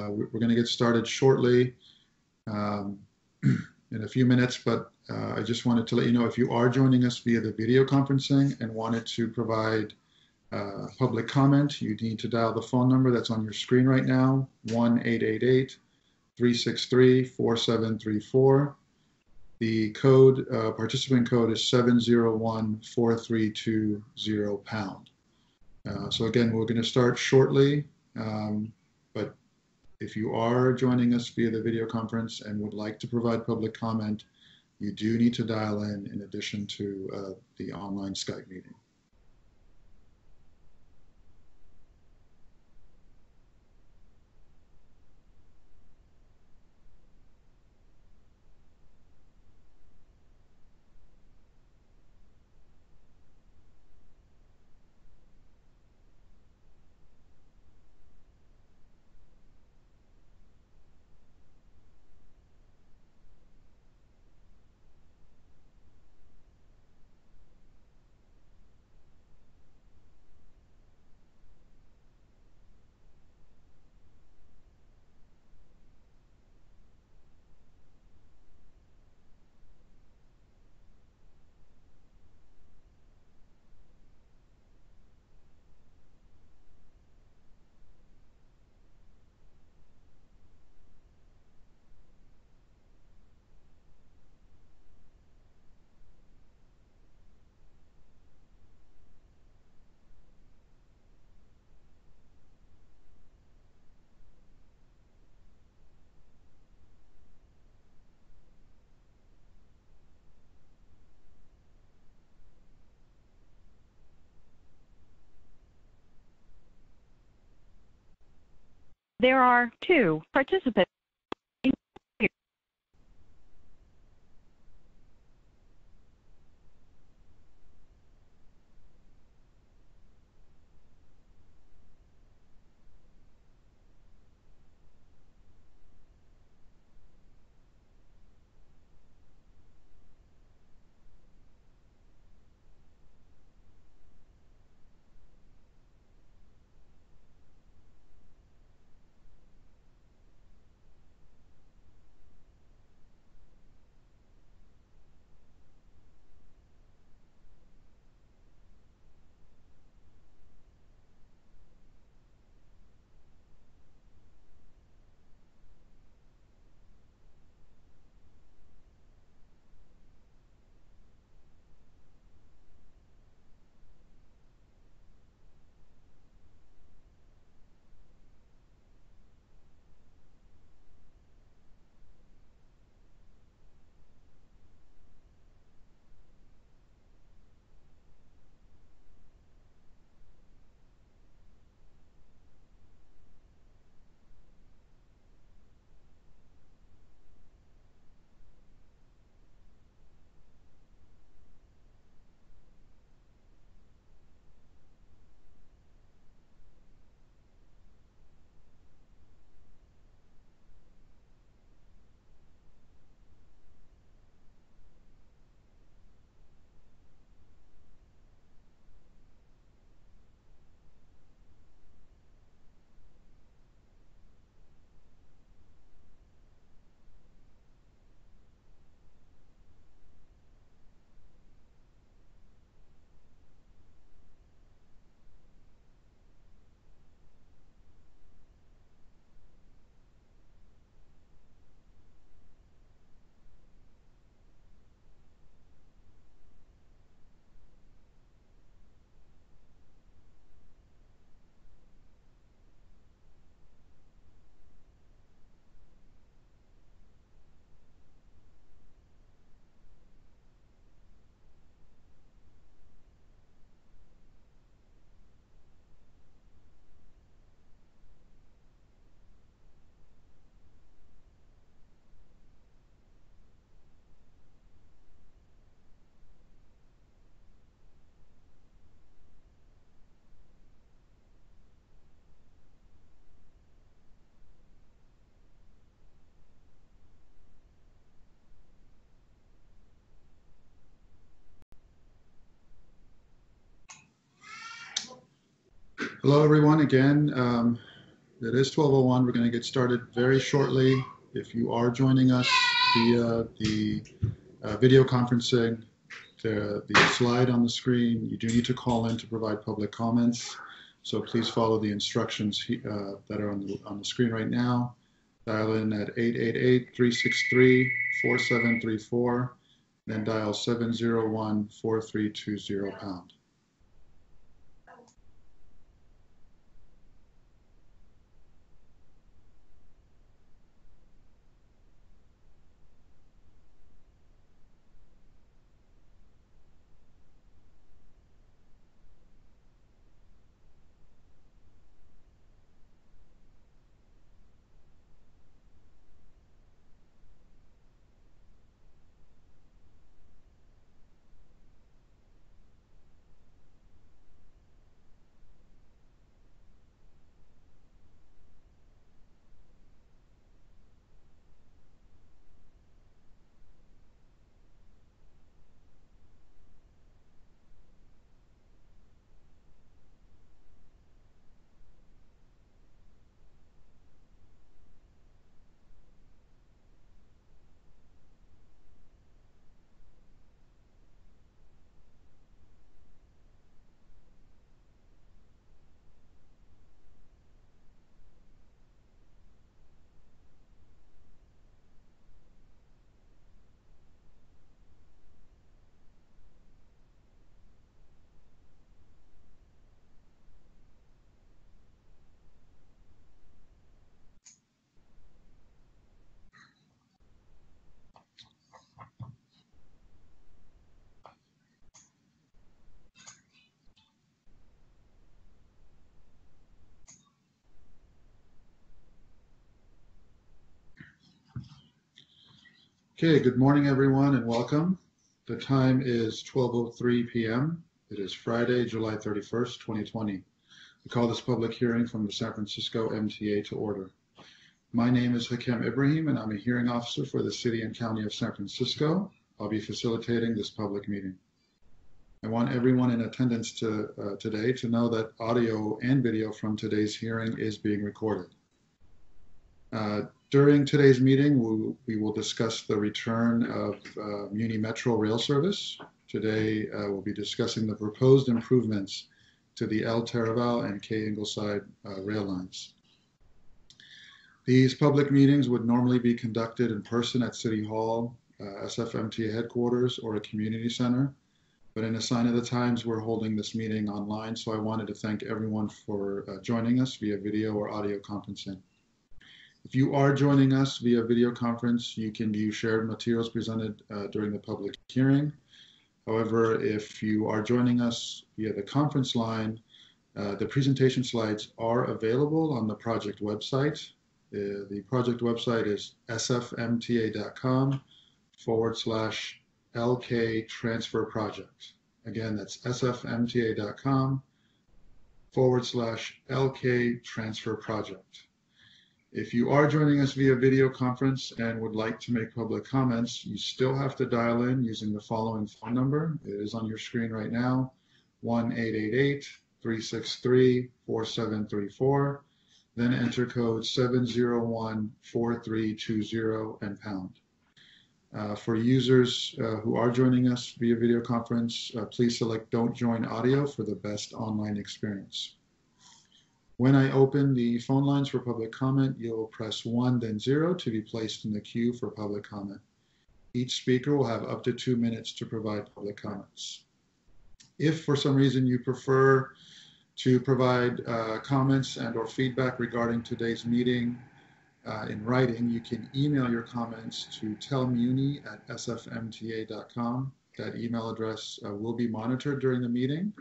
We're going to get started shortly in a few minutes, but I just wanted to let you know if you are joining us via the video conferencing and wanted to provide public comment, you need to dial the phone number that's on your screen right now, 1-888-363-4734. The code, participant code is 701-4320#. So again, we're going to start shortly, but if you are joining us via the video conference and would like to provide public comment, you do need to dial in addition to the online Skype meeting. There are 2 participants. Hello, everyone. Again, It is 12:01. We're going to get started very shortly. If you are joining us via the video conferencing, the slide on the screen, you do need to call in to provide public comments. So please follow the instructions that are on the screen right now. Dial in at 888-363-4734, then dial 701-4320 #. Okay, good morning, everyone, and welcome. The time is 12:03 p.m. It is Friday, July 31st, 2020. We call this public hearing from the San Francisco MTA to order. My name is Hakem Ibrahim, and I'm a hearing officer for the City and County of San Francisco. I'll be facilitating this public meeting. I want everyone in attendance today to know that audio and video from today's hearing is being recorded. During today's meeting, we will discuss the return of Muni Metro rail service. Today, we'll be discussing the proposed improvements to the El Taraval and K Ingleside rail lines. These public meetings would normally be conducted in person at City Hall, SFMTA headquarters, or a community center. But in a sign of the times, we're holding this meeting online, so I wanted to thank everyone for joining us via video or audio conferencing. If you are joining us via video conference, you can view shared materials presented during the public hearing. However, if you are joining us via the conference line, the presentation slides are available on the project website. The project website is sfmta.com/LK transfer project. Again, that's sfmta.com/LK transfer project. If you are joining us via video conference and would like to make public comments, you still have to dial in using the following phone number. It is on your screen right now, 1-888-363-4734. Then enter code 701-4320 and pound. For users who are joining us via video conference, please select Don't Join Audio for the best online experience. When I open the phone lines for public comment, you'll press 1, then 0 to be placed in the queue for public comment. Each speaker will have up to 2 minutes to provide public comments. If for some reason you prefer to provide comments and or feedback regarding today's meeting in writing, you can email your comments to tellmuni@sfmta.com. That email address will be monitored during the meeting.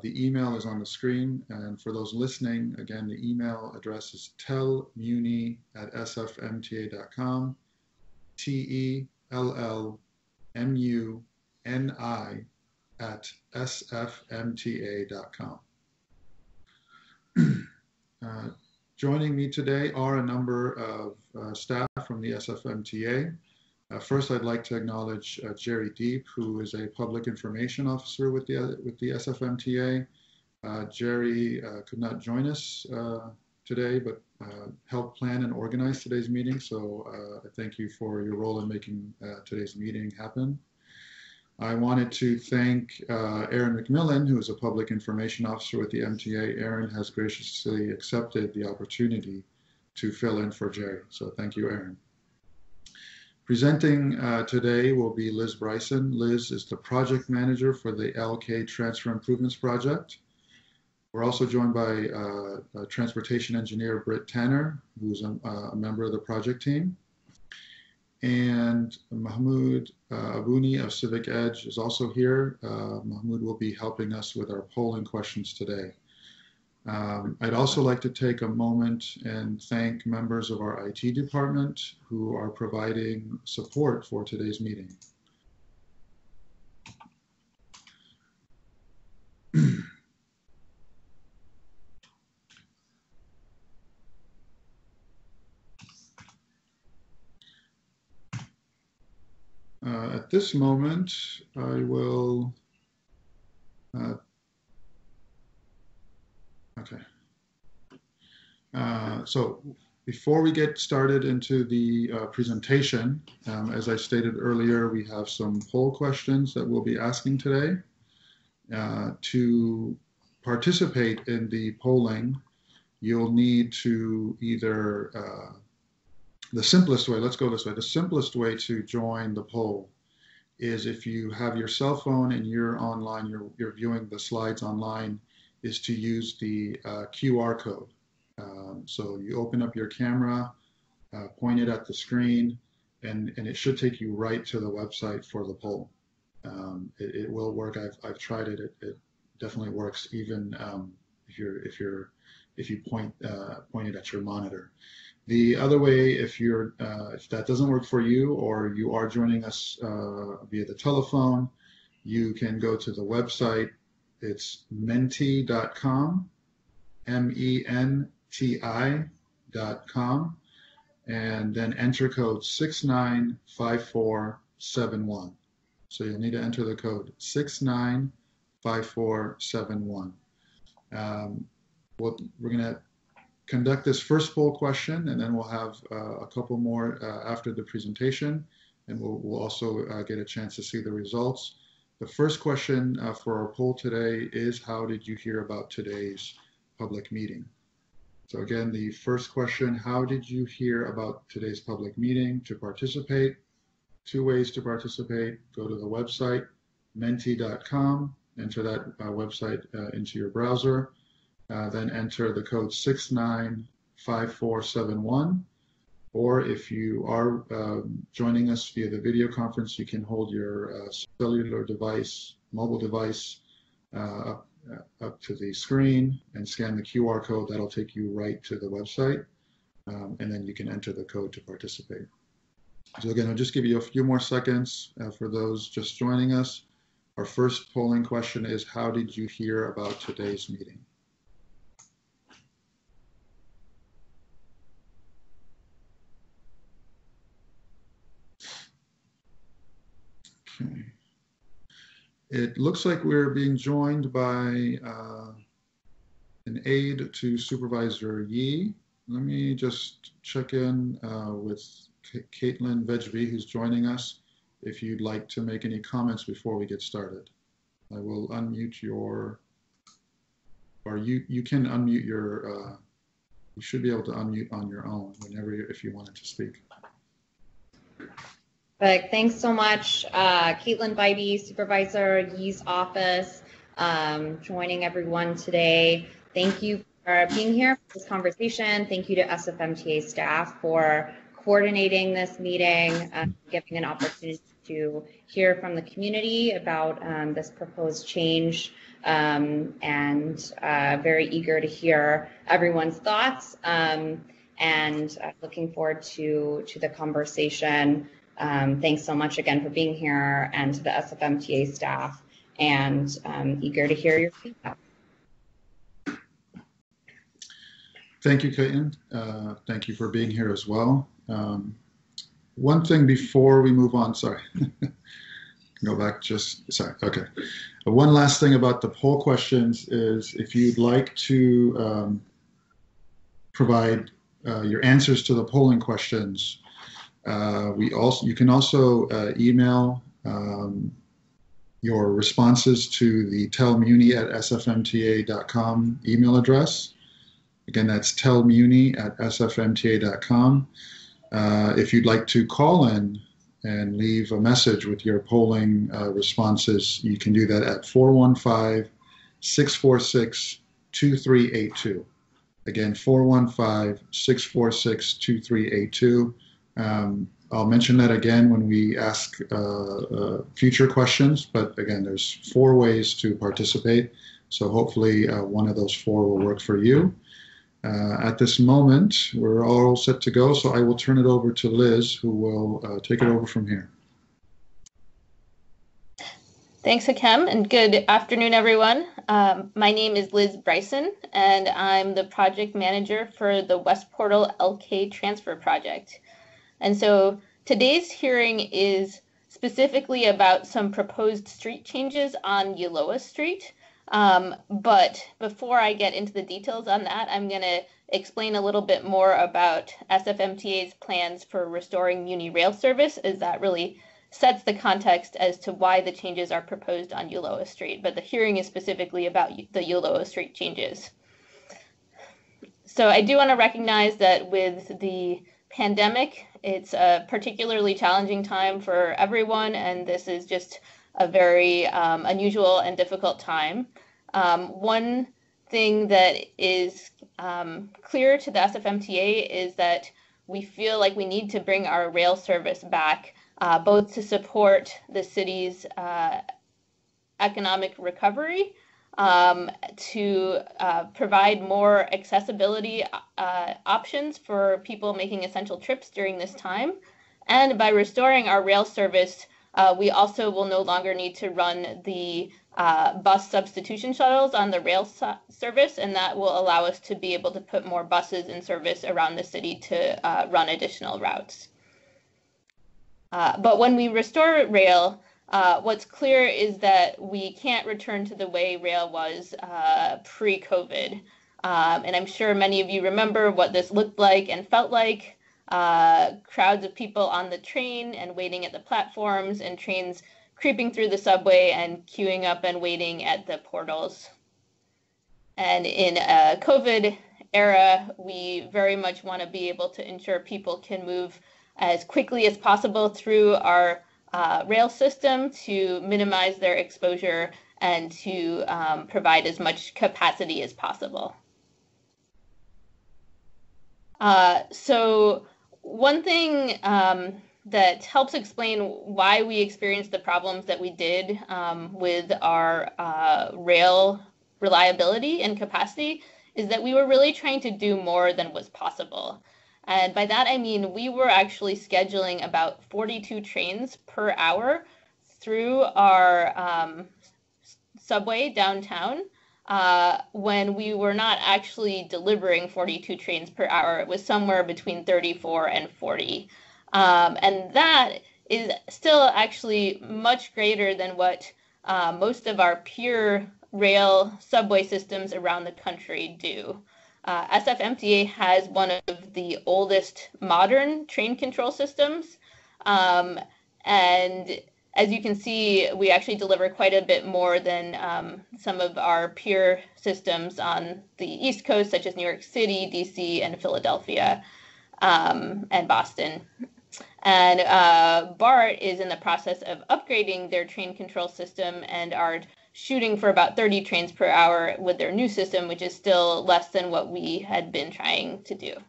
The email is on the screen, and for those listening, again, the email address is tellmuni@sfmta.com, tellmuni@sfmta.com. Joining me today are a number of staff from the SFMTA. First, I'd like to acknowledge Jerry Deep, who is a public information officer with the SFMTA. Jerry could not join us today, but helped plan and organize today's meeting. So I thank you for your role in making today's meeting happen. I wanted to thank Aaron McMillan, who is a public information officer with the MTA. Aaron has graciously accepted the opportunity to fill in for Jerry. So thank you, Aaron. Presenting today will be Liz Bryson. Liz is the project manager for the LK Transfer Improvements Project. We're also joined by transportation engineer Britt Tanner, who's a member of the project team. And Mahmoud Abouni of Civic Edge is also here. Mahmoud will be helping us with our polling questions today. I'd also like to take a moment and thank members of our IT department who are providing support for today's meeting. At this moment, I will, okay. So before we get started into the presentation, as I stated earlier, we have some poll questions that we'll be asking today. To participate in the polling, you'll need to either the simplest way, let's go this way. The simplest way to join the poll is if you have your cell phone and you're online, you're viewing the slides online, is to use the QR code. So you open up your camera, point it at the screen, and it should take you right to the website for the poll. It will work. I've tried it. It definitely works, even if you point it at your monitor. The other way, if that doesn't work for you, or you are joining us via the telephone, you can go to the website. It's menti.com, menti.com, and then enter code 695471. So you'll need to enter the code 695471. We're going to conduct this first poll question, and then we'll have a couple more after the presentation, and we'll also get a chance to see the results. The first question for our poll today is, how did you hear about today's public meeting? So again, the first question, how did you hear about today's public meeting? To participate, two ways to participate. Go to the website, menti.com, enter that website into your browser. Then enter the code 695471, or if you are joining us via the video conference, you can hold your cellular device, mobile device up to the screen and scan the QR code. That'll take you right to the website, and then you can enter the code to participate. So again, I'll just give you a few more seconds for those just joining us. Our first polling question is, how did you hear about today's meeting? Okay. It looks like we're being joined by an aide to Supervisor Yee. Let me just check in with Caitlin Vegby, who's joining us, if you'd like to make any comments before we get started. I will unmute your, or you can unmute your, you should be able to unmute on your own whenever, if you wanted to speak. Perfect. Thanks so much, Caitlin Vibey, Supervisor Yee's office, joining everyone today. Thank you for being here for this conversation. Thank you to SFMTA staff for coordinating this meeting, giving an opportunity to hear from the community about this proposed change, and very eager to hear everyone's thoughts, and looking forward to the conversation. Thanks so much again for being here, and to the SFMTA staff, and eager to hear your feedback. Thank you, Caitlin. Thank you for being here as well. One thing before we move on, sorry, go back just, sorry, okay. One last thing about the poll questions is, if you'd like to provide your answers to the polling questions. You can also email your responses to the tellmuni@sfmta.com email address. Again, that's tellmuni@sfmta.com. If you'd like to call in and leave a message with your polling responses, you can do that at 415-646-2382. Again, 415-646-2382. I'll mention that again when we ask future questions, but again, there's 4 ways to participate. So hopefully one of those 4 will work for you. At this moment, we're all set to go, so I will turn it over to Liz, who will take it over from here. Thanks, Hakem, and good afternoon, everyone. My name is Liz Bryson, and I'm the project manager for the West Portal LK Transfer Project. And so today's hearing is specifically about some proposed street changes on Ulloa Street. But before I get into the details on that, I'm going to explain a little bit more about SFMTA's plans for restoring Muni rail service, as that really sets the context as to why the changes are proposed on Ulloa Street. But the hearing is specifically about the Ulloa Street changes. So I do want to recognize that with the pandemic, it's a particularly challenging time for everyone, and this is just a very unusual and difficult time. One thing that is clear to the SFMTA is that we feel like we need to bring our rail service back, both to support the city's economic recovery, to provide more accessibility options for people making essential trips during this time. And by restoring our rail service, we also will no longer need to run the bus substitution shuttles on the rail service, and that will allow us to be able to put more buses in service around the city to run additional routes. But when we restore rail, what's clear is that we can't return to the way rail was pre-COVID. And I'm sure many of you remember what this looked like and felt like. Crowds of people on the train and waiting at the platforms, and trains creeping through the subway and queuing up and waiting at the portals. And in a COVID era, we very much want to be able to ensure people can move as quickly as possible through our rail system to minimize their exposure and to provide as much capacity as possible. So one thing that helps explain why we experienced the problems that we did with our rail reliability and capacity is that we were really trying to do more than was possible. And by that, I mean we were actually scheduling about 42 trains per hour through our subway downtown when we were not actually delivering 42 trains per hour. It was somewhere between 34 and 40. And that is still actually much greater than what most of our peer rail subway systems around the country do. SFMTA has one of the oldest modern train control systems. And as you can see, we actually deliver quite a bit more than some of our peer systems on the East Coast, such as New York City, DC, and Philadelphia, and Boston. And BART is in the process of upgrading their train control system and are shooting for about 30 trains per hour with their new system, which is still less than what we had been trying to do.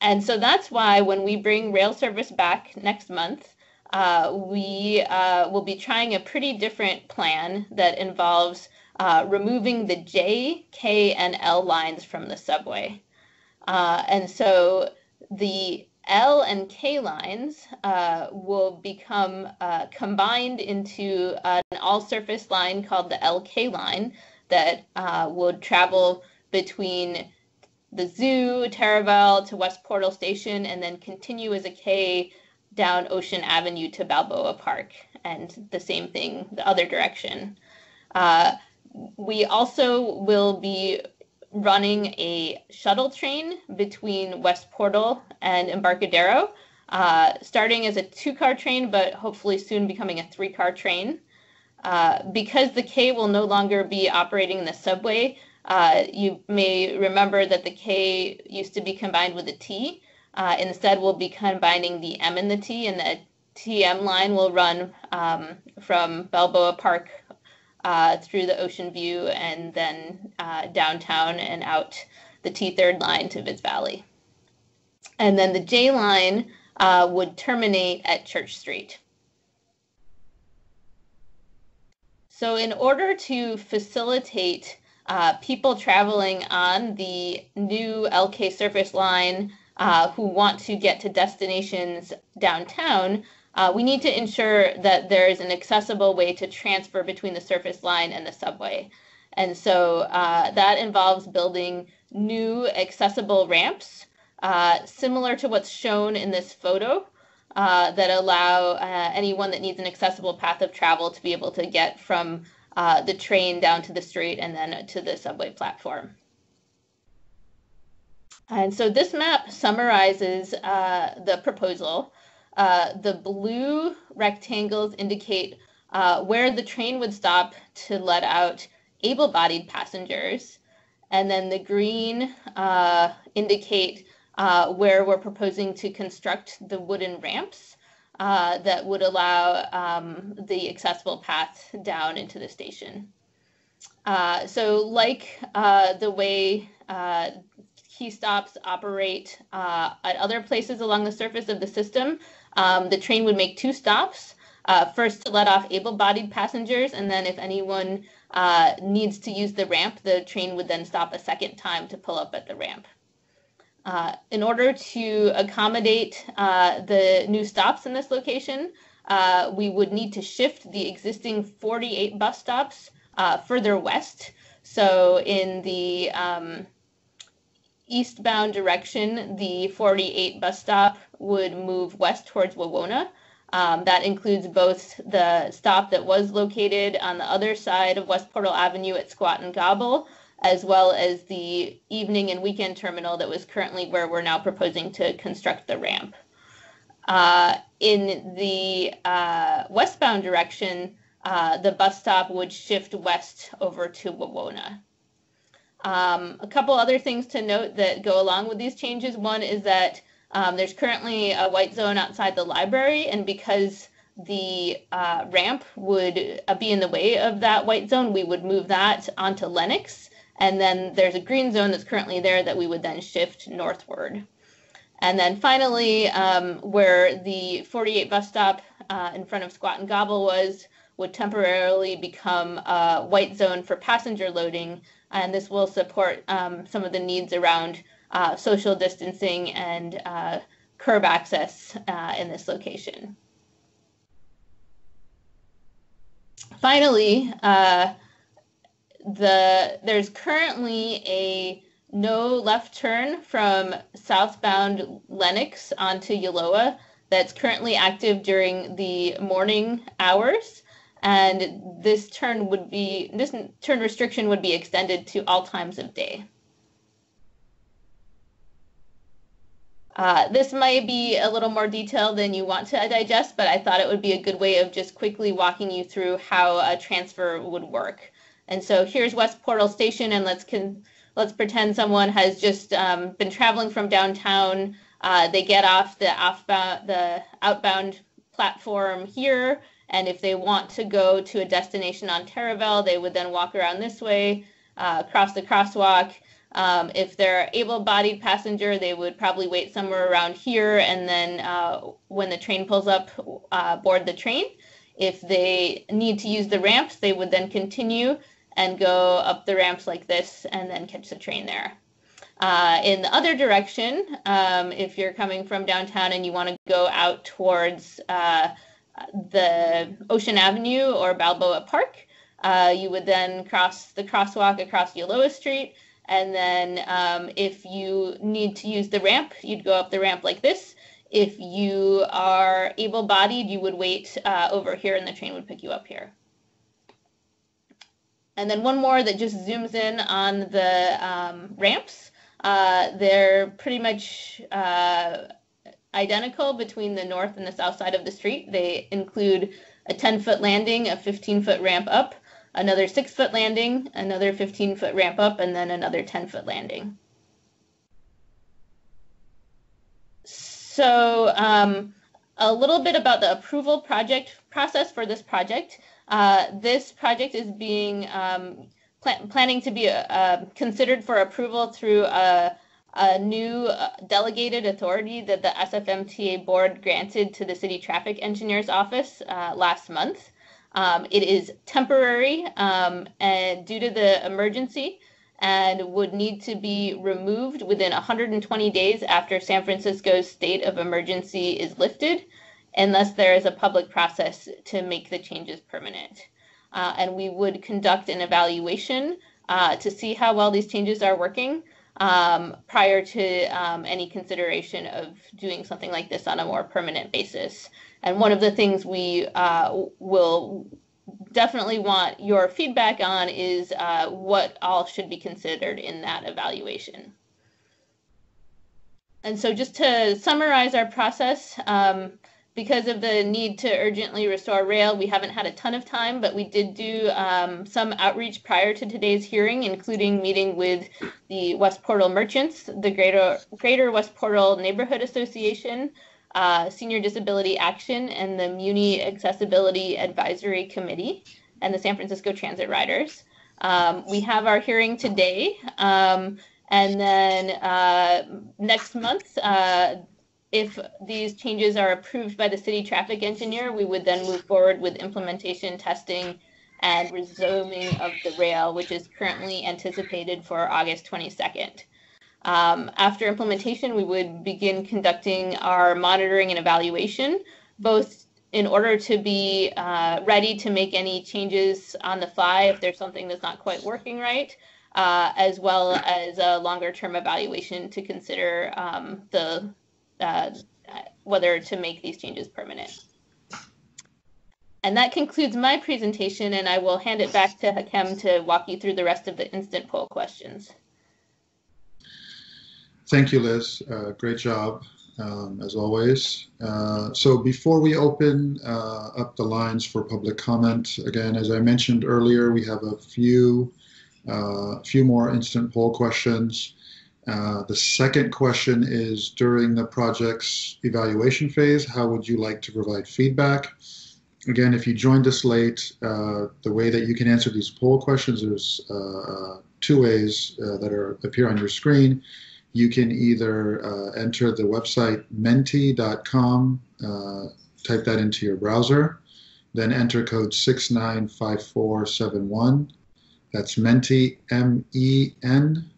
And so that's why when we bring rail service back next month, we will be trying a pretty different plan that involves removing the J, K, and L lines from the subway. And so the L and K lines will become combined into an all-surface line called the LK line that would travel between the Zoo, Taraval to West Portal Station, and then continue as a K down Ocean Avenue to Balboa Park, and the same thing the other direction. We also will be running a shuttle train between West Portal and Embarcadero, starting as a 2-car train, but hopefully soon becoming a 3-car train. Because the K will no longer be operating in the subway, you may remember that the K used to be combined with a T. Instead, we'll be combining the M and the T, and the TM line will run from Balboa Park through the Ocean View and then downtown and out the T3 line to Viz Valley. And then the J line would terminate at Church Street. So in order to facilitate people traveling on the new LK surface line who want to get to destinations downtown, we need to ensure that there is an accessible way to transfer between the surface line and the subway. And so that involves building new accessible ramps, similar to what's shown in this photo, that allow anyone that needs an accessible path of travel to be able to get from the train down to the street and then to the subway platform. And so this map summarizes the proposal. The blue rectangles indicate where the train would stop to let out able-bodied passengers. And then the green indicate where we're proposing to construct the wooden ramps that would allow the accessible path down into the station. So like the way key stops operate at other places along the surface of the system, the train would make 2 stops, first to let off able-bodied passengers, and then if anyone needs to use the ramp, the train would then stop a second time to pull up at the ramp. In order to accommodate the new stops in this location, we would need to shift the existing 48 bus stops further west. So in the eastbound direction, the 48 bus stop would move west towards Wawona. That includes both the stop that was located on the other side of West Portal Avenue at Squat and Gobble, as well as the evening and weekend terminal that was currently where we're now proposing to construct the ramp. In the westbound direction, the bus stop would shift west over to Wawona. A couple other things to note that go along with these changes. One is that there's currently a white zone outside the library, and because the ramp would be in the way of that white zone, we would move that onto Lenox. And then there's a green zone that's currently there that we would then shift northward. And then finally, where the 48 bus stop in front of Squat and Gobble would temporarily become a white zone for passenger loading, and this will support some of the needs around social distancing and curb access in this location. Finally, there's currently a no left turn from southbound Lenox onto Yoloa that's currently active during the morning hours, and this turn restriction would be extended to all times of day. This might be a little more detailed than you want to digest, but I thought it would be a good way of just quickly walking you through how a transfer would work. And so here's West Portal Station, and let's pretend someone has just been traveling from downtown. They get off the outbound platform here, and if they want to go to a destination on Taravel, they would then walk around this way, across the crosswalk. If they're able-bodied passenger, they would probably wait somewhere around here, and then when the train pulls up, board the train. If they need to use the ramps, they would then continue and go up the ramps like this and then catch the train there. In the other direction, if you're coming from downtown and you want to go out towards the Ocean Avenue or Balboa Park, you would then cross the crosswalk across Yoloa Street, and then if you need to use the ramp, you'd go up the ramp like this. If you are able-bodied, you would wait over here and the train would pick you up here. And then one more that just zooms in on the ramps. They're pretty much identical between the north and the south side of the street. They include a 10-foot landing, a 15-foot ramp up, another 6-foot landing, another 15-foot ramp up, and then another 10-foot landing. So a little bit about the approval process for this project. This project is being planning to be considered for approval through a new delegated authority that the SFMTA board granted to the city traffic engineer's office last month. It is temporary and due to the emergency and would need to be removed within 120 days after San Francisco's state of emergency is lifted, unless there is a public process to make the changes permanent. And we would conduct an evaluation to see how well these changes are working prior to any consideration of doing something like this on a more permanent basis. And one of the things we will definitely want your feedback on is what all should be considered in that evaluation. And so just to summarize our process, because of the need to urgently restore rail, we haven't had a ton of time, but we did do some outreach prior to today's hearing, including meeting with the West Portal merchants, the Greater West Portal Neighborhood Association, Senior Disability Action, and the Muni Accessibility Advisory Committee, and the San Francisco Transit Riders. We have our hearing today, and then next month, if these changes are approved by the city traffic engineer, we would then move forward with implementation, testing, and resuming of the rail, which is currently anticipated for August 22nd. After implementation, we would begin conducting our monitoring and evaluation, both in order to be ready to make any changes on the fly if there's something that's not quite working right, as well as a longer-term evaluation to consider whether to make these changes permanent. And that concludes my presentation, and I will hand it back to Hakem to walk you through the rest of the instant poll questions. Thank you, Liz. Great job, as always. So before we open up the lines for public comment, again, as I mentioned earlier, we have a few more instant poll questions. The second question is, during the project's evaluation phase, how would you like to provide feedback? Again, if you joined us late, the way that you can answer these poll questions is two ways that appear on your screen. You can either enter the website menti.com, type that into your browser, then enter code 695471. That's Menti, MENTI.com,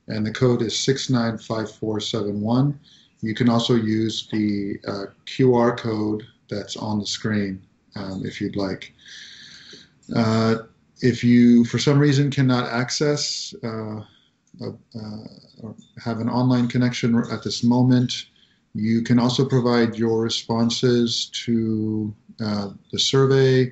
and the code is 695471. You can also use the QR code that's on the screen if you'd like. If you, for some reason, cannot access or have an online connection at this moment, you can also provide your responses to the survey.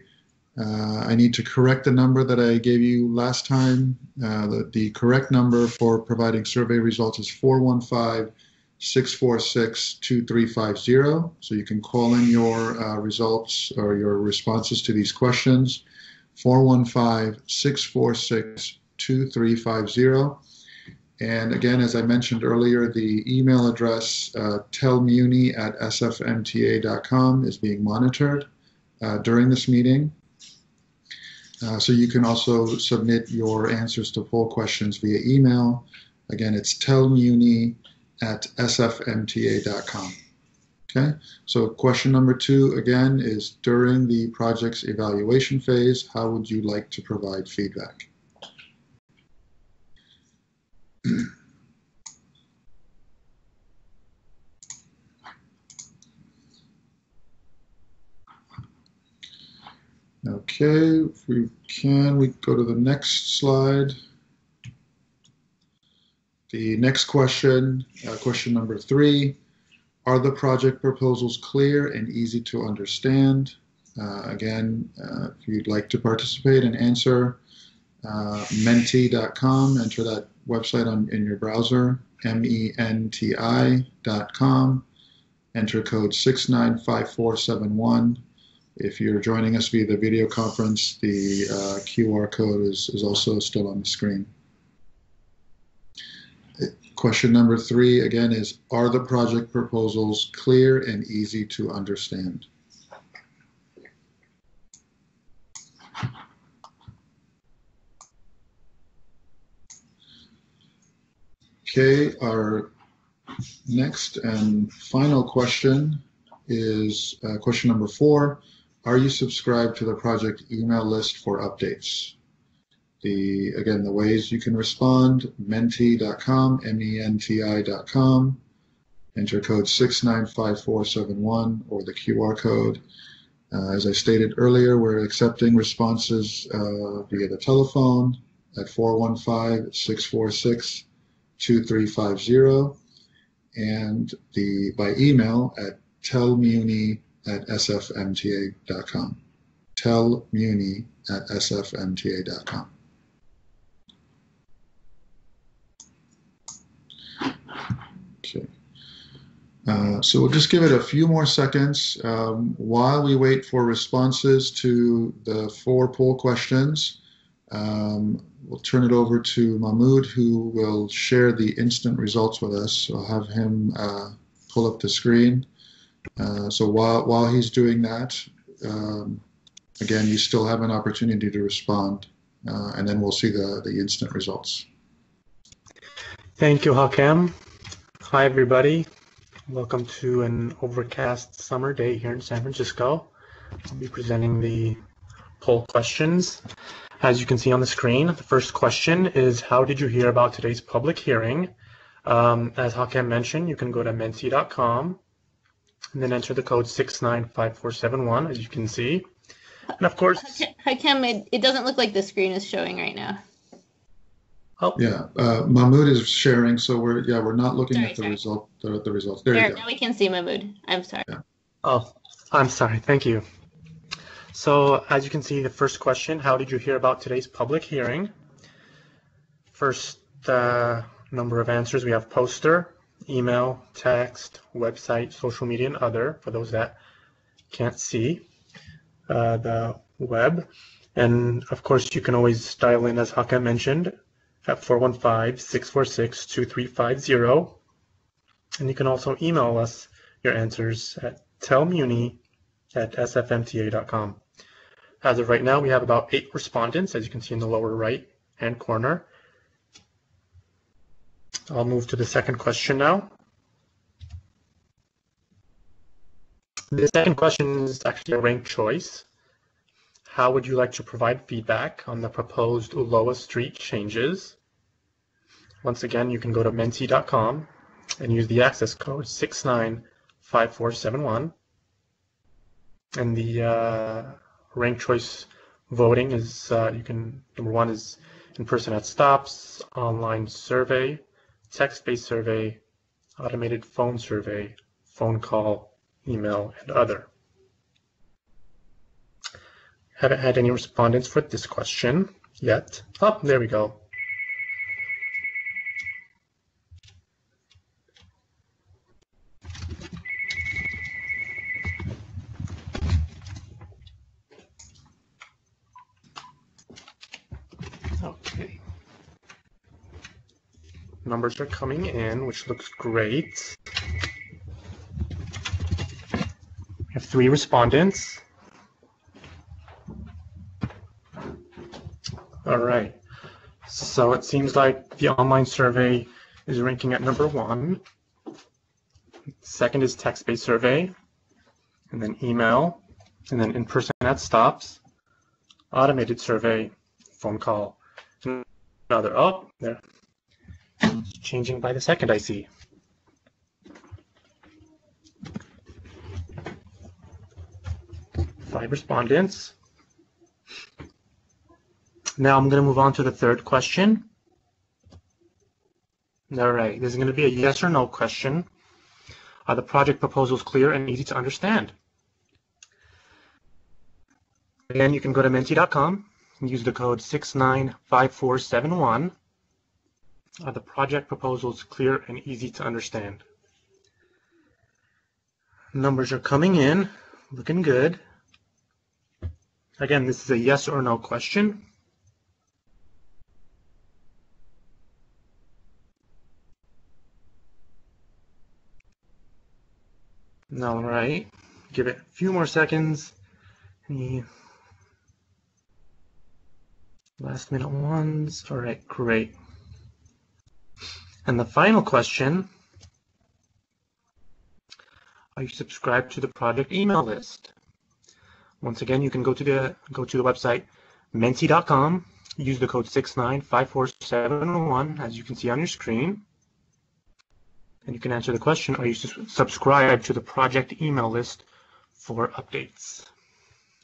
I need to correct the number that I gave you last time. The correct number for providing survey results is 415-646-2350. So you can call in your results or your responses to these questions. 415-646-2350. And again, as I mentioned earlier, the email address tellmuni@sfmta.com is being monitored during this meeting. So you can also submit your answers to poll questions via email. Again, it's tellmuni@sfmta.com. Okay, so question number 2, again, is during the project's evaluation phase, how would you like to provide feedback? Okay, if we can, we go to the next slide. The next question, question number 3. Are the project proposals clear and easy to understand? Again, if you'd like to participate and answer, menti.com, enter that website in your browser, menti.com, enter code 695471. If you're joining us via the video conference, the QR code is also still on the screen. Question number 3, again, is, are the project proposals clear and easy to understand? Okay, our next and final question is question number 4. Are you subscribed to the project email list for updates? Again, the ways you can respond, menti.com, menti.com, enter code 695471 or the QR code. As I stated earlier, we're accepting responses via the telephone at 415-646-2350 and by email at tellmuni@sfmta.com. tellmuni@sfmta.com. Okay. So we'll just give it a few more seconds while we wait for responses to the 4 poll questions. We'll turn it over to Mahmoud, who will share the instant results with us. So I'll have him pull up the screen. So while he's doing that, again, you still have an opportunity to respond, and then we'll see the instant results. Thank you, Hakem. Hi, everybody. Welcome to an overcast summer day here in San Francisco. I'll be presenting the poll questions. As you can see on the screen, the first question is, how did you hear about today's public hearing? As Hakem mentioned, you can go to menti.com and then enter the code 695471, as you can see. And of course, Hakem, it doesn't look like the screen is showing right now. Oh. Yeah, Mahmoud is sharing, so we're not looking at the results. There you go. Now we can see Mahmoud. I'm sorry. Yeah. Oh, I'm sorry. Thank you. So as you can see, the first question, how did you hear about today's public hearing? First number of answers, we have poster, email, text, website, social media, and other, for those that can't see the web. And of course, you can always dial in, as Hakem mentioned, at 415-646-2350. And you can also email us your answers at tellmuni@sfmta.com. As of right now, we have about 8 respondents, as you can see in the lower right-hand corner. I'll move to the second question now. The second question is actually a ranked choice. How would you like to provide feedback on the proposed Ulloa Street changes? Once again, you can go to menti.com and use the access code 695471. And the ranked choice voting is, number 1 is in person at stops, online survey, text-based survey, automated phone survey, phone call, email, and other. Haven't had any respondents for this question yet. Oh, there we go. Okay. Numbers are coming in, which looks great. We have 3 respondents. All right, so it seems like the online survey is ranking at number 1. Second is text-based survey, and then email, and then in-person at stops, automated survey, phone call, and another. Oh, there. It's changing by the second, I see. Five respondents. Now I'm going to move on to the third question. All right, this is going to be a yes or no question. Are the project proposals clear and easy to understand? Again, you can go to menti.com and use the code 695471. The project proposal is clear and easy to understand. Numbers are coming in, looking good. Again, this is a yes or no question. All right, give it a few more seconds. Any last minute ones? All right, great. And the final question, are you subscribed to the project email list? Once again, you can go to the website menti.com, use the code 695471 as you can see on your screen. And you can answer the question, are you subscribed to the project email list for updates?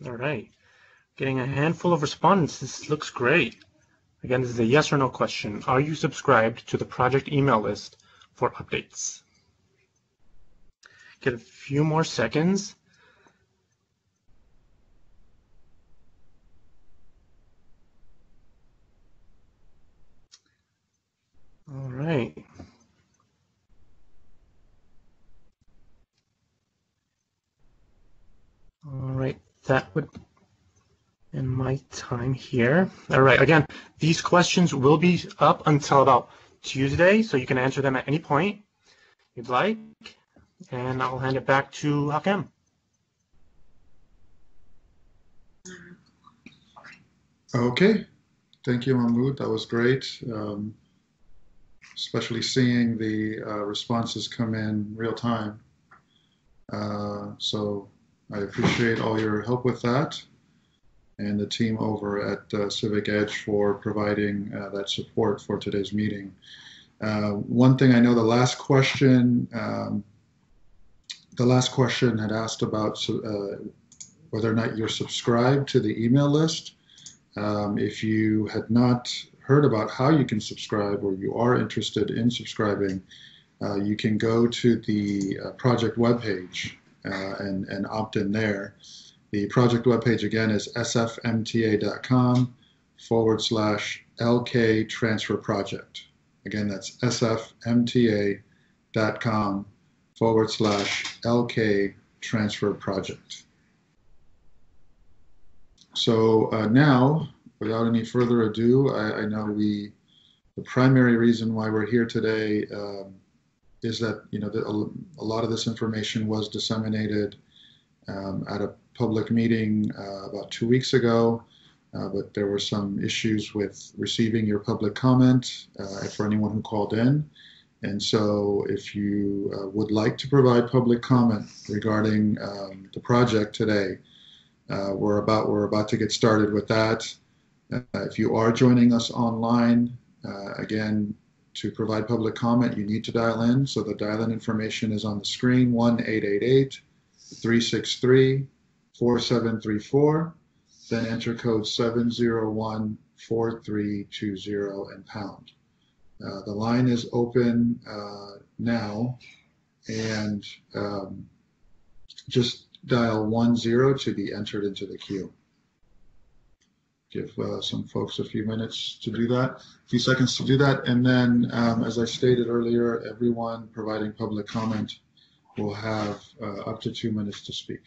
All right, getting a handful of respondents. This looks great. Again, this is a yes or no question. Are you subscribed to the project email list for updates? Get a few more seconds. All right. All right, that would end my time here. All right, again, these questions will be up until about Tuesday, so you can answer them at any point you'd like. And I'll hand it back to Hakem. Okay, thank you, Mahmoud. That was great. Especially seeing the responses come in real time. So I appreciate all your help with that, and the team over at Civic Edge for providing that support for today's meeting. One thing I know, the last question had asked about whether or not you're subscribed to the email list. If you had not heard about how you can subscribe, or you are interested in subscribing, you can go to the project webpage and opt in there. The project webpage again is sfmta.com/LK transfer project. Again, that's sfmta.com/LK transfer project. So now, without any further ado, I know the primary reason why we're here today is that a lot of this information was disseminated at a public meeting about 2 weeks ago, but there were some issues with receiving your public comment for anyone who called in. And so if you would like to provide public comment regarding the project today, we're about to get started with that. If you are joining us online, again, to provide public comment, you need to dial in. So the dial-in information is on the screen, 1-888-363-4734. Then enter code 701-4320 and pound. The line is open now, and just dial 10 to be entered into the queue. Give some folks a few minutes to do that, a few seconds to do that, and then, as I stated earlier, everyone providing public comment will have up to 2 minutes to speak.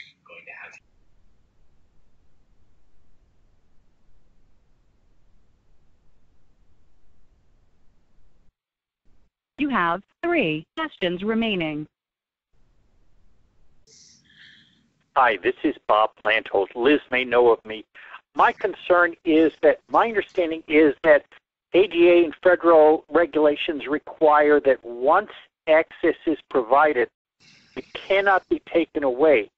You have 3 questions remaining. Hi, this is Bob Plantholt. Liz may know of me. My concern is that my understanding is that ADA and federal regulations require that once access is provided, it cannot be taken away,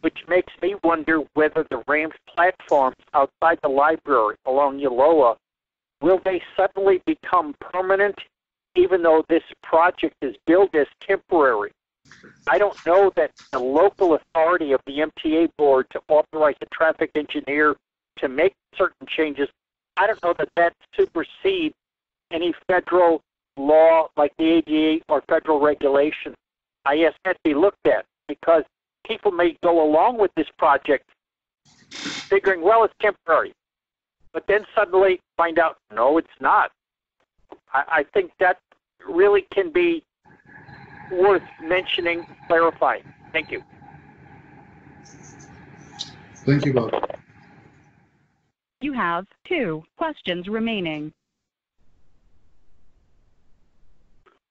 which makes me wonder whether the ramp platforms outside the library along Yoloa, will they suddenly become permanent even though this project is billed as temporary? I don't know that the local authority of the MTA board to authorize the traffic engineer to make certain changes, I don't know that that supersedes any federal law like the ADA or federal regulation. I ask that be looked at, because people may go along with this project figuring, well, it's temporary. But then suddenly find out, no, it's not. I think that really can be worth mentioning, clarifying. Thank you. Thank you, Bob. You have 2 questions remaining.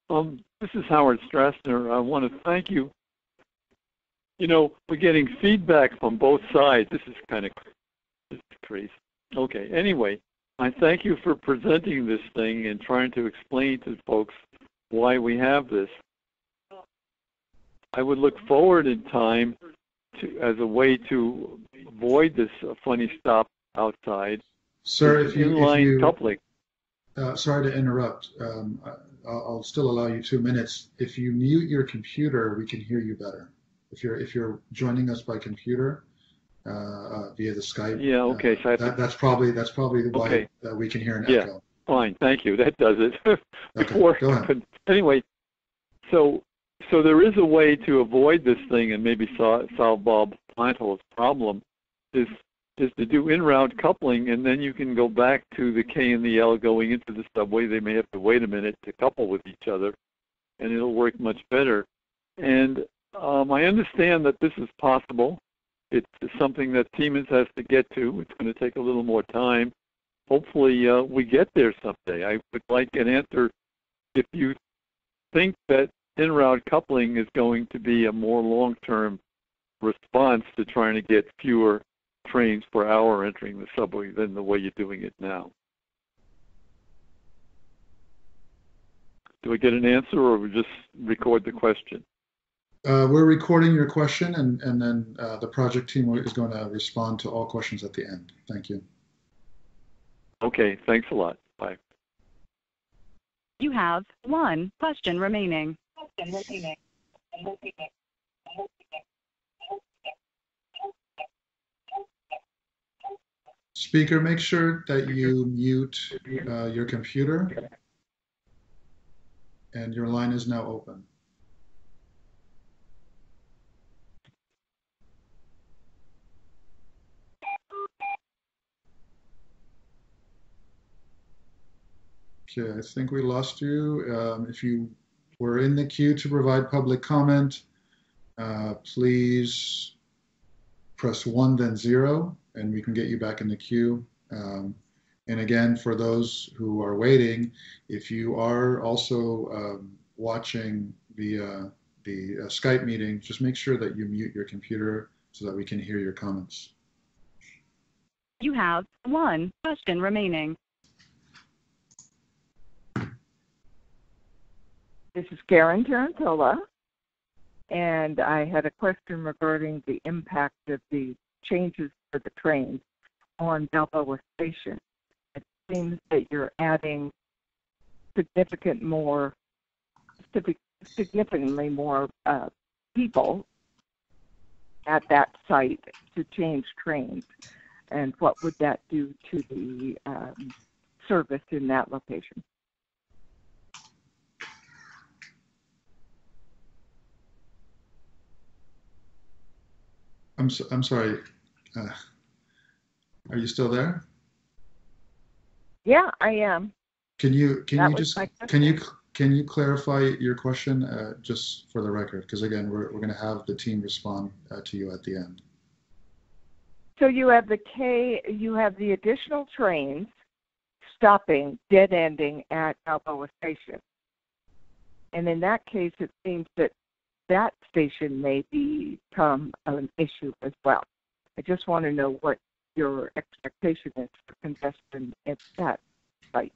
This is Howard Strassner. I want to thank you. You know, we're getting feedback from both sides. This is crazy. Okay, anyway, I thank you for presenting this thing and trying to explain to folks why we have this. I would look forward in time as a way to avoid this funny stop outside. Sir, if you coupling. Sorry to interrupt. I'll still allow you 2 minutes. If you mute your computer, we can hear you better. If you're joining us by computer via the Skype, yeah, okay. So that's probably why we can hear an echo. Fine, thank you. That does it. Okay, go ahead. Anyway, so there is a way to avoid this thing and maybe solve Bob Planthole's problem. Is to do in-route coupling, and then you can go back to the K and the L going into the subway. They may have to wait a minute to couple with each other, and it'll work much better. And I understand that this is possible. It's something that Siemens has to get to. It's going to take a little more time. Hopefully we get there someday. I would like an answer if you think that in-route coupling is going to be a more long-term response to trying to get fewer trains per hour entering the subway than the way you're doing it now. Do I get an answer, or we just record the question? We're recording your question, and then the project team is going to respond to all questions at the end. Thank you. Okay, thanks a lot. Bye. You have 1 question remaining. Speaker, make sure that you mute your computer, and your line is now open. Okay, I think we lost you. If you were in the queue to provide public comment, please press 1, then 0, and we can get you back in the queue. And again, for those who are waiting, if you are also watching the Skype meeting, just make sure that you mute your computer so that we can hear your comments. You have 1 question remaining. This is Karen Tarantola, and I had a question regarding the impact of the changes for the trains on Balboa Station. It seems that you're adding significantly more people at that site to change trains, and what would that do to the service in that location? I'm sorry. Are you still there? Yeah, I am. Can you clarify your question just for the record? Because again, we're going to have the team respond to you at the end. So you have the additional trains stopping, dead ending at Balboa Station, and in that case, it seems that station may become an issue as well. I just want to know what your expectation is for congestion at that site.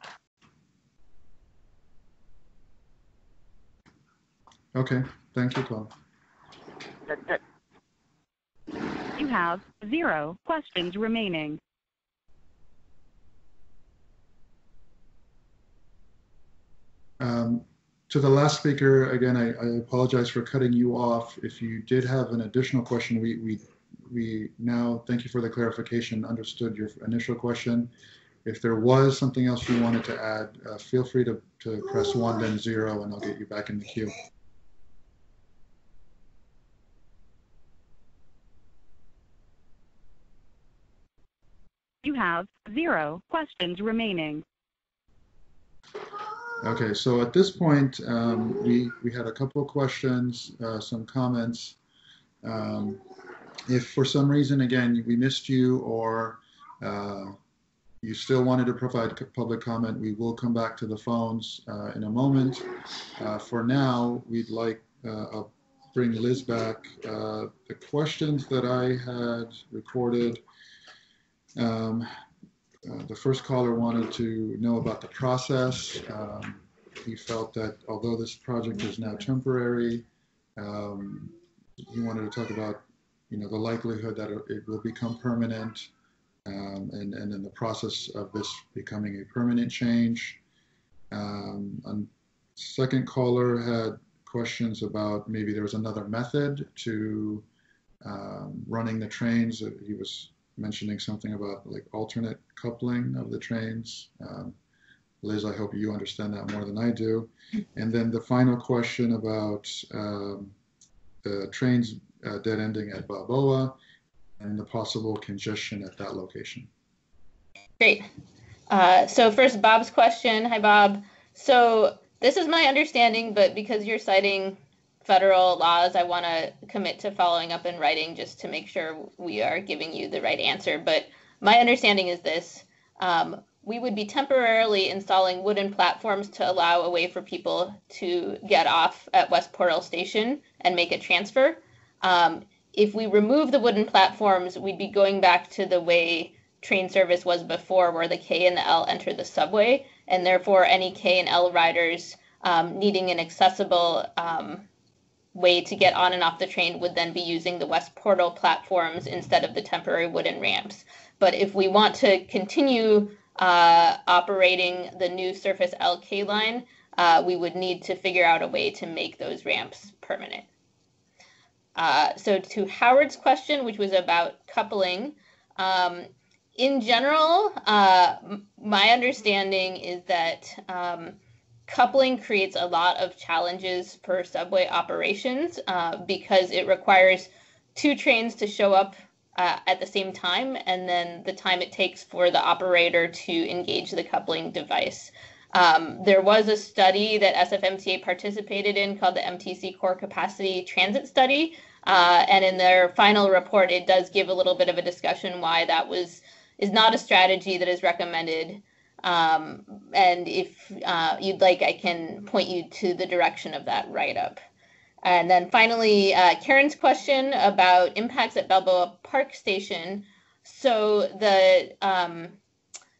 Okay, thank you, Tom. You have 0 questions remaining. To the last speaker, again, I apologize for cutting you off. If you did have an additional question, we now thank you for the clarification, understood your initial question. If there was something else you wanted to add, feel free to press 1, then 0, and I'll get you back in the queue. You have 0 questions remaining. Okay, so at this point, we had a couple of questions, some comments. If for some reason, again, we missed you or you still wanted to provide public comment, we will come back to the phones in a moment. For now, we'd like, I'll bring Liz back. The questions that I had recorded, the first caller wanted to know about the process. He felt that although this project is now temporary, he wanted to talk about, the likelihood that it will become permanent, and then the process of this becoming a permanent change. Second caller had questions about maybe there was another method to running the trains. He was mentioning something about like alternate coupling of the trains. Liz, I hope you understand that more than I do. And then the final question about the trains dead ending at Balboa and the possible congestion at that location. Great. So first, Bob's question. Hi, Bob. So this is my understanding, but because you're citing federal laws, I want to commit to following up in writing just to make sure we are giving you the right answer. But my understanding is this. We would be temporarily installing wooden platforms to allow a way for people to get off at West Portal Station and make a transfer. If we remove the wooden platforms, we'd be going back to the way train service was before, where the K and the L enter the subway, and therefore any K and L riders needing an accessible way to get on and off the train would then be using the West Portal platforms instead of the temporary wooden ramps. But if we want to continue operating the new Surface LK line, we would need to figure out a way to make those ramps permanent. So to Howard's question, which was about coupling, in general, my understanding is that coupling creates a lot of challenges for subway operations because it requires 2 trains to show up at the same time, and then the time it takes for the operator to engage the coupling device. There was a study that SFMTA participated in called the MTC Core Capacity Transit Study, and in their final report, it does give a little bit of a discussion why that is not a strategy that is recommended. And if you'd like, I can point you to the direction of that write-up. And then finally, Karen's question about impacts at Balboa Park Station. So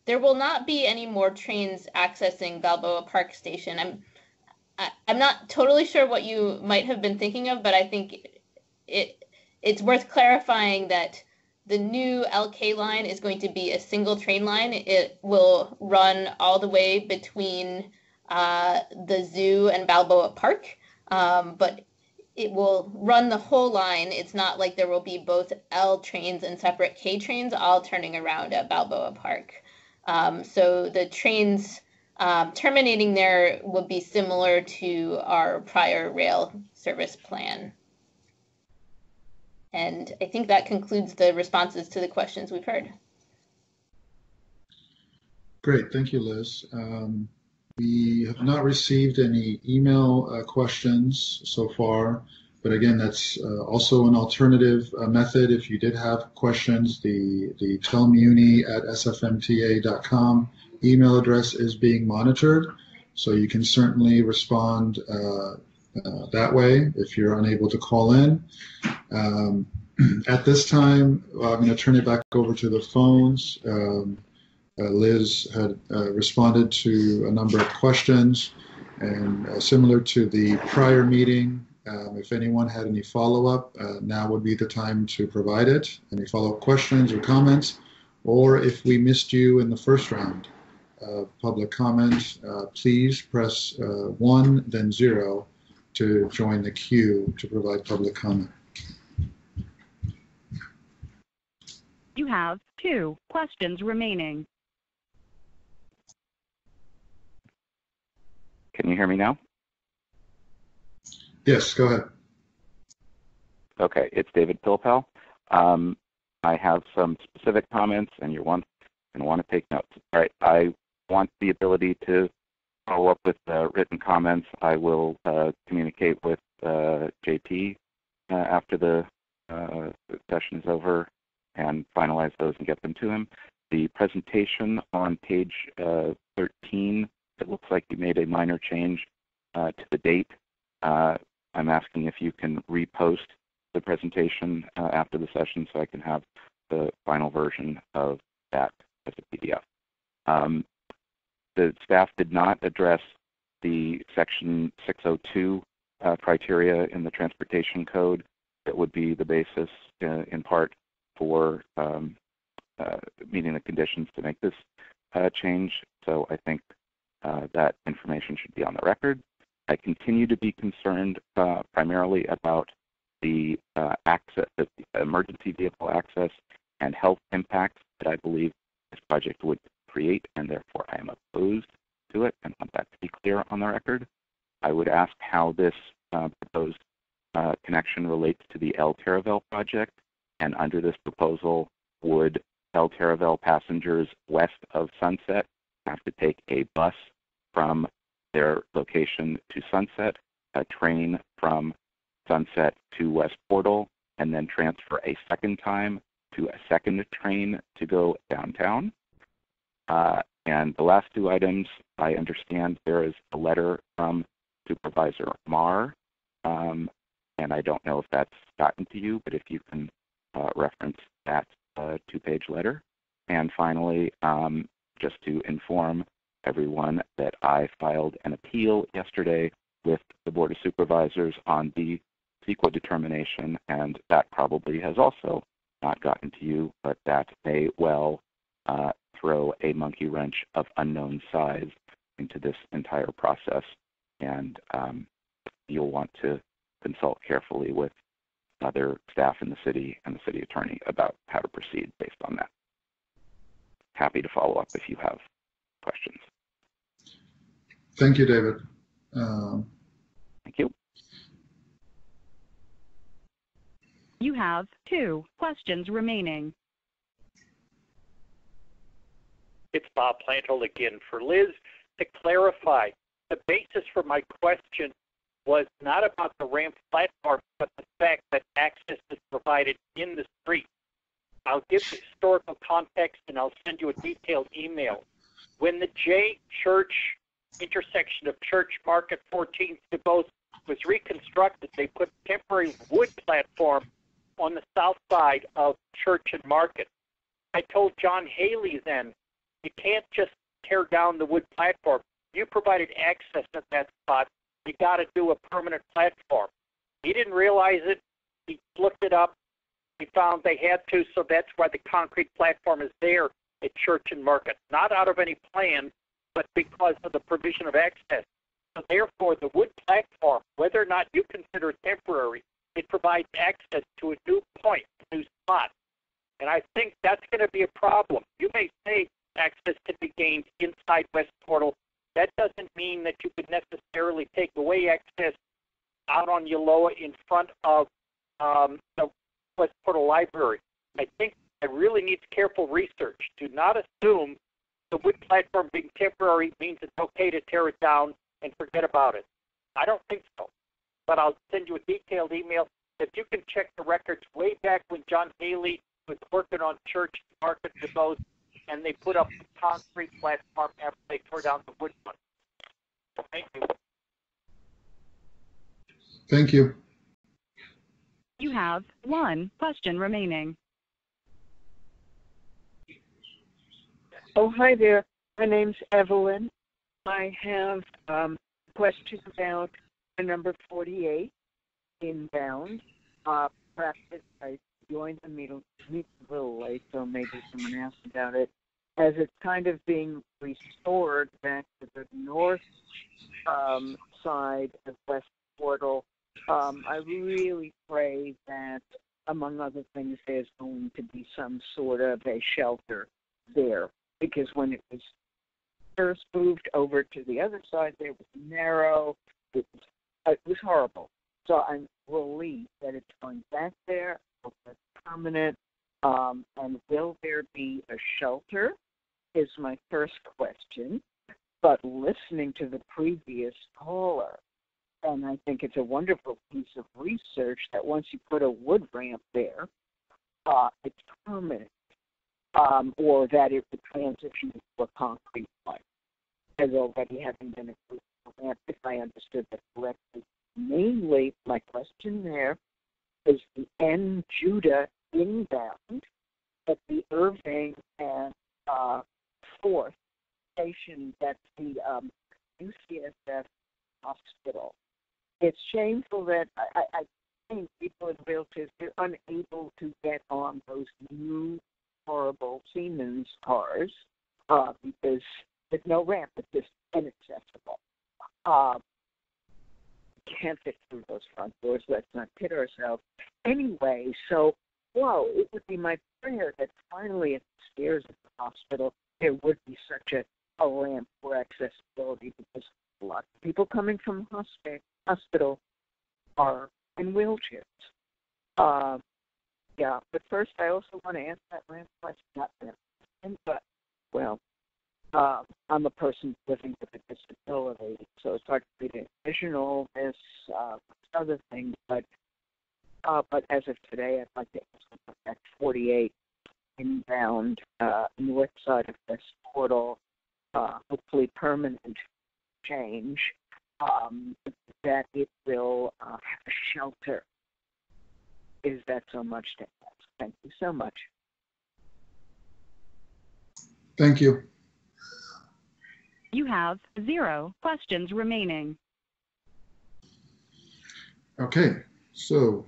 there will not be any more trains accessing Balboa Park Station. I'm not totally sure what you might have been thinking of, but I think it's worth clarifying that the new LK line is going to be a single train line. It will run all the way between the zoo and Balboa Park, but it will run the whole line. It's not like there will be both L trains and separate K trains all turning around at Balboa Park. So the trains terminating there will be similar to our prior rail service plan. And I think that concludes the responses to the questions we've heard. Great, thank you, Liz. We have not received any email questions so far, but again, that's also an alternative method. If you did have questions, the tellmuni@sfmta.com email address is being monitored, so you can certainly respond that way if you're unable to call in. At this time, I'm going to turn it back over to the phones. Liz had responded to a number of questions, and similar to the prior meeting, if anyone had any follow-up, now would be the time to provide it. Any follow-up questions or comments, or if we missed you in the first round of public comment, please press 1, then 0 to join the queue to provide public comment. You have 2 questions remaining. Can you hear me now? Yes, go ahead. Okay, it's David Pilpel. I have some specific comments, and your one going to want to take notes. All right, I want the ability to follow up with written comments. I will communicate with JP after the session is over and finalize those and get them to him. The presentation on page 13, it looks like you made a minor change to the date. I'm asking if you can repost the presentation after the session so I can have the final version of that as a PDF. The staff did not address the section 602 criteria in the transportation code that would be the basis in part for meeting the conditions to make this change. So I think that information should be on the record. I continue to be concerned primarily about the access, the emergency vehicle access and health impacts that I believe this project would create, and therefore I am opposed to it and want that to be clear on the record. I would ask how this proposed connection relates to the El Taravel project, and under this proposal, would El Taravel passengers west of Sunset have to take a bus from their location to Sunset, a train from Sunset to West Portal, and then transfer a second time to a second train to go downtown? And the last two items, I understand there is a letter from Supervisor Marr, and I don't know if that's gotten to you, but if you can reference that two-page letter. And finally, just to inform everyone that I filed an appeal yesterday with the Board of Supervisors on the CEQA determination, and that probably has also not gotten to you, but that may well throw a monkey wrench of unknown size into this entire process, and you'll want to consult carefully with other staff in the city and the city attorney about how to proceed based on that. Happy to follow up if you have questions. Thank you, David. Thank you. You have 2 questions remaining. It's Bob Plantold again for Liz. To clarify, the basis for my question was not about the ramp platform, but the fact that access is provided in the street. I'll give the historical context and I'll send you a detailed email. When the J Church intersection of Church Market 14th DuBose was reconstructed, they put temporary wood platform on the south side of Church and Market. I told John Haley then, you can't just tear down the wood platform. You provided access at that spot. You got to do a permanent platform. He didn't realize it. He looked it up. He found they had to, so that's why the concrete platform is there at Church and Market. Not out of any plan, but because of the provision of access. So therefore, the wood platform, whether or not you consider it temporary, it provides access to a new point, a new spot. And I think that's going to be a problem. You may say access can be gained inside West Portal. That doesn't mean that you could necessarily take away access out on Yoloa in front of the West Portal Library. I think it really needs careful research. Do not assume the wood platform being temporary means it's okay to tear it down and forget about it. I don't think so. But I'll send you a detailed email. If you can check the records way back when John Haley was working on Church Market DuBose, and they put up the concrete platform after they tore down the wood one. Thank you. Thank you. You have 1 question remaining. Oh, hi there. My name's Evelyn. I have a question about number 48, inbound. Practice, I joined the meeting a little late, so maybe someone asked about it. As it's kind of being restored back to the north side of West Portal, I really pray that, among other things, there's going to be some sort of a shelter there. Because when it was first moved over to the other side, there was narrow. It was horrible. So I'm relieved that it's going back there. Hope that's permanent. And will there be a shelter is my first question, but listening to the previous caller, and I think it's a wonderful piece of research that once you put a wood ramp there, it's permanent, or that it would transition to a concrete one, as already having been approved for ramp, if I understood that correctly. Mainly, my question there is the N Judah inbound at the Irving and 4th station. That's the UCSF hospital. It's shameful that I think people in wheelchairs, they're unable to get on those new horrible Siemens cars because there's no ramp. It's just inaccessible. Can't fit through those front doors. Let's not kid ourselves. Anyway, so, it would be my prayer that finally at the stairs at the hospital there would be such a ramp for accessibility, because a lot of people coming from hospital are in wheelchairs. But first I also want to answer that ramp question, not ramp question, but, I'm a person living with a disability, so it's hard to be vision illness, other things, but as of today, I'd like to ask that 48 inbound north side of this portal, hopefully permanent change, that it will have a shelter. Is that so much to ask? Thank you so much. Thank you. You have 0 questions remaining. Okay, so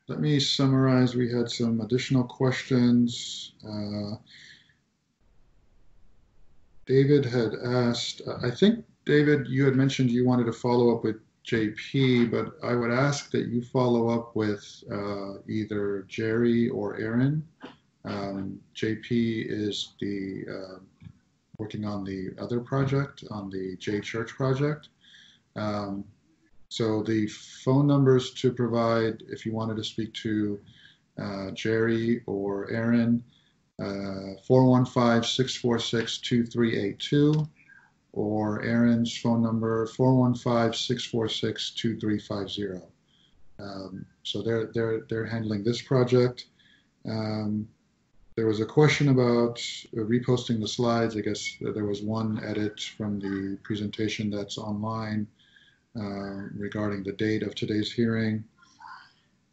let me summarize. We had some additional questions. David had asked, I think, David, you had mentioned you wanted to follow up with JP, but I would ask that you follow up with either Jerry or Aaron. JP is working on the other project, on the J Church project. So the phone numbers to provide if you wanted to speak to Jerry or Aaron, 415-646-2382, or Aaron's phone number, 415-646-2350. So they're handling this project. There was a question about reposting the slides. I guess there was one edit from the presentation that's online regarding the date of today's hearing.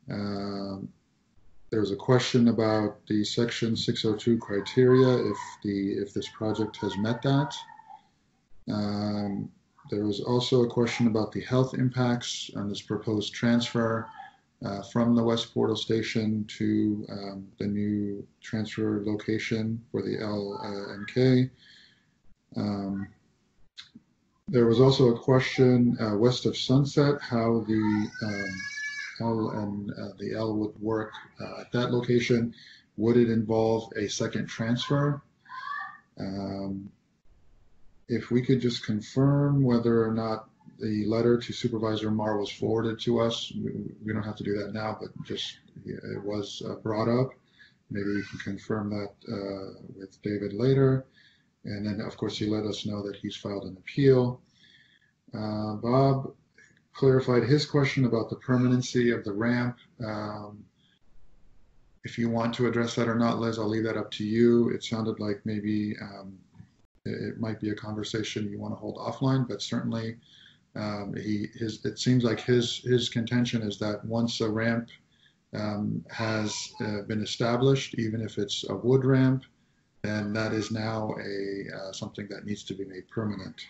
There was a question about the Section 602 criteria, if this project has met that. There was also a question about the health impacts on this proposed transfer from the West Portal Station to the new transfer location for the L and K. There was also a question west of Sunset, how the L and the L would work at that location. Would it involve a second transfer? If we could just confirm whether or not the letter to Supervisor Marr was forwarded to us. We don't have to do that now, but just it was brought up. Maybe we can confirm that with David later. And then, of course, he let us know that he's filed an appeal. Bob clarified his question about the permanency of the ramp. If you want to address that or not, Liz, I'll leave that up to you. It sounded like maybe it might be a conversation you want to hold offline, but certainly it seems like his contention is that once a ramp has been established, even if it's a wood ramp, then that is now something that needs to be made permanent.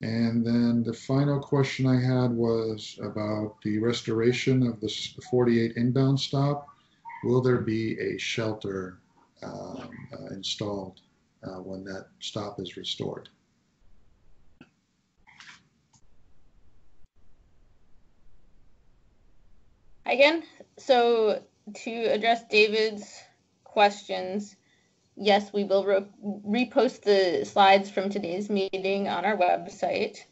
And then the final question I had was about the restoration of the 48 inbound stop. Will there be a shelter installed when that stop is restored? Again, so to address David's questions, yes, we will repost the slides from today's meeting on our website.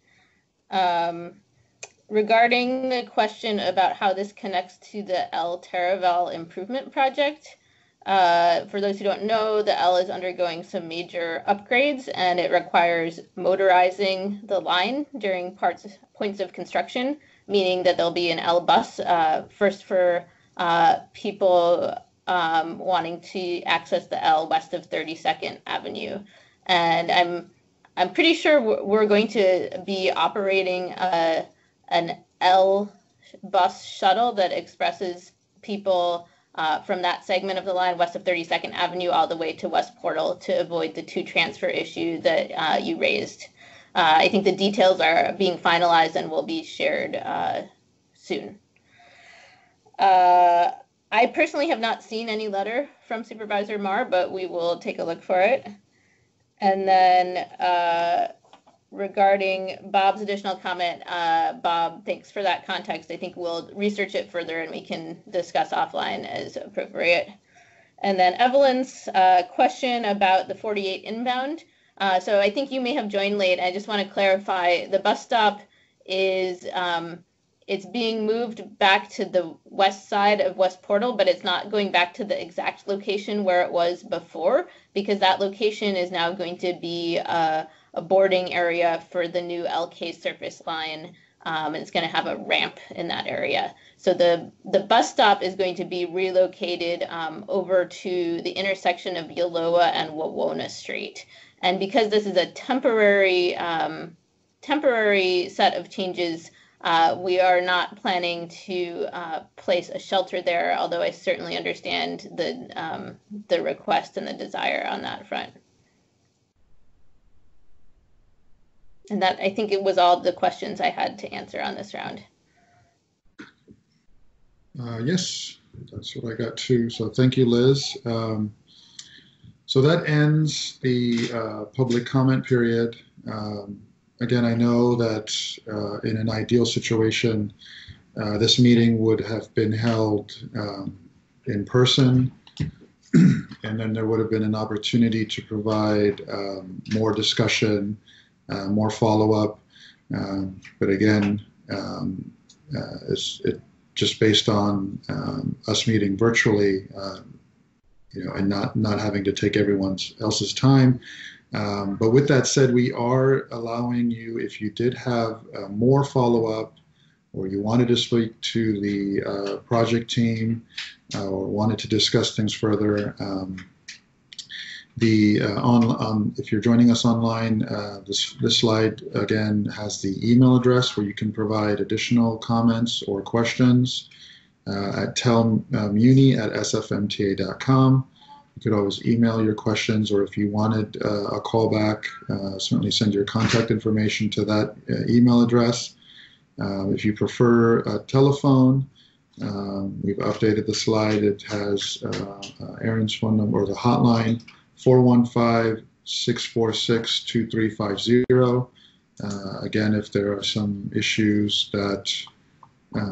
Regarding the question about how this connects to the El Taraval improvement project, For those who don't know, the L is undergoing some major upgrades, and it requires motorizing the line during points of construction, meaning that there'll be an L bus, first for people wanting to access the L west of 32nd Avenue. And I'm pretty sure we're going to be operating an L bus shuttle that expresses people from that segment of the line west of 32nd Avenue all the way to West Portal to avoid the two transfer issue that you raised. I think the details are being finalized and will be shared soon. I personally have not seen any letter from Supervisor Marr, but we will take a look for it. And then regarding Bob's additional comment, Bob, thanks for that context. I think we'll research it further and we can discuss offline as appropriate. And then Evelyn's question about the 48 inbound. So I think you may have joined late. I just want to clarify the bus stop is it's being moved back to the west side of West Portal, but it's not going back to the exact location where it was before, because that location is now going to be a boarding area for the new LK surface line, and it's going to have a ramp in that area. So the bus stop is going to be relocated over to the intersection of Yoloa and Wawona Street. And because this is a temporary set of changes, we are not planning to place a shelter there, although I certainly understand the request and the desire on that front. And that, I think it was all the questions I had to answer on this round. Yes, that's what I got too. So thank you, Liz. So that ends the public comment period. Again, I know that in an ideal situation, this meeting would have been held in person, and then there would have been an opportunity to provide more discussion, more follow-up. But again, it's just based on us meeting virtually, and not having to take everyone else's time. But with that said, we are allowing you, if you did have more follow-up or you wanted to speak to the project team or wanted to discuss things further, if you're joining us online, this slide again has the email address where you can provide additional comments or questions at tellmuni@sfmta.com. You could always email your questions, or if you wanted a callback, certainly send your contact information to that email address. If you prefer a telephone, we've updated the slide. It has Aaron's phone number, or the hotline, 415-646-2350. Again, if there are some issues that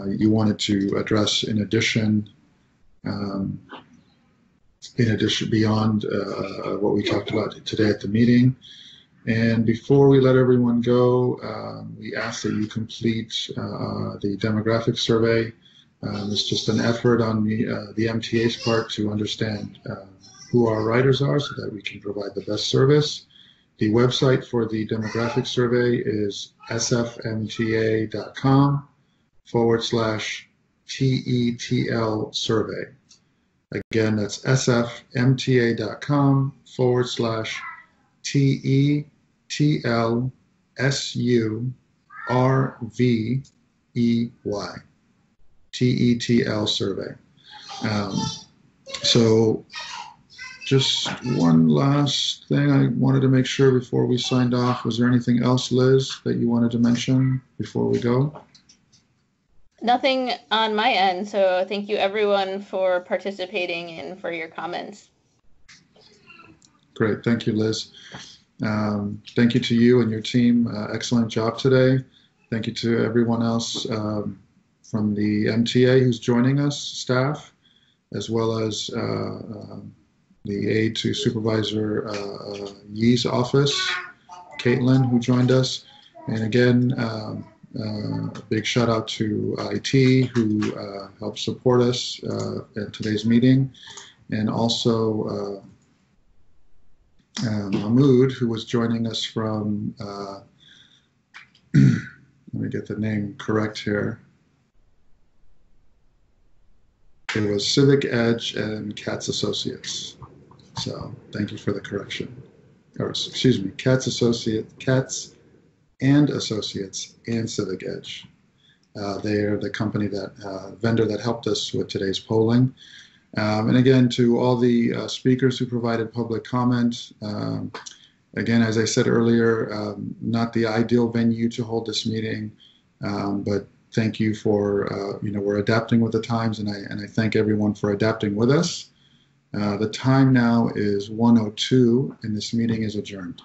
you wanted to address in addition beyond what we talked about today at the meeting. And before we let everyone go, we ask that you complete the demographic survey. It's just an effort on the MTA's part to understand who our riders are so that we can provide the best service. The website for the demographic survey is sfmta.com/TETL survey. Again, that's sfmta.com/TETL SURVEY, TETL survey. So just one last thing I wanted to make sure before we signed off. Was there anything else, Liz, that you wanted to mention before we go? Nothing on my end, so thank you everyone for participating and for your comments. Great, thank you, Liz. Thank you to you and your team. Excellent job today. Thank you to everyone else from the MTA who's joining us, staff, as well as the aide to Supervisor Yee's office, Caitlin, who joined us. And again, a big shout out to IT, who helped support us at today's meeting. and also Mahmood, who was joining us from, let me get the name correct here. It was Civic Edge and Katz Associates. So thank you for the correction. Or excuse me, Katz and Associates and Civic Edge. They are the company that vendor that helped us with today's polling. And again, to all the speakers who provided public comment, again, as I said earlier, not the ideal venue to hold this meeting, but thank you for, we're adapting with the times, and I thank everyone for adapting with us. The time now is 1:02, and this meeting is adjourned.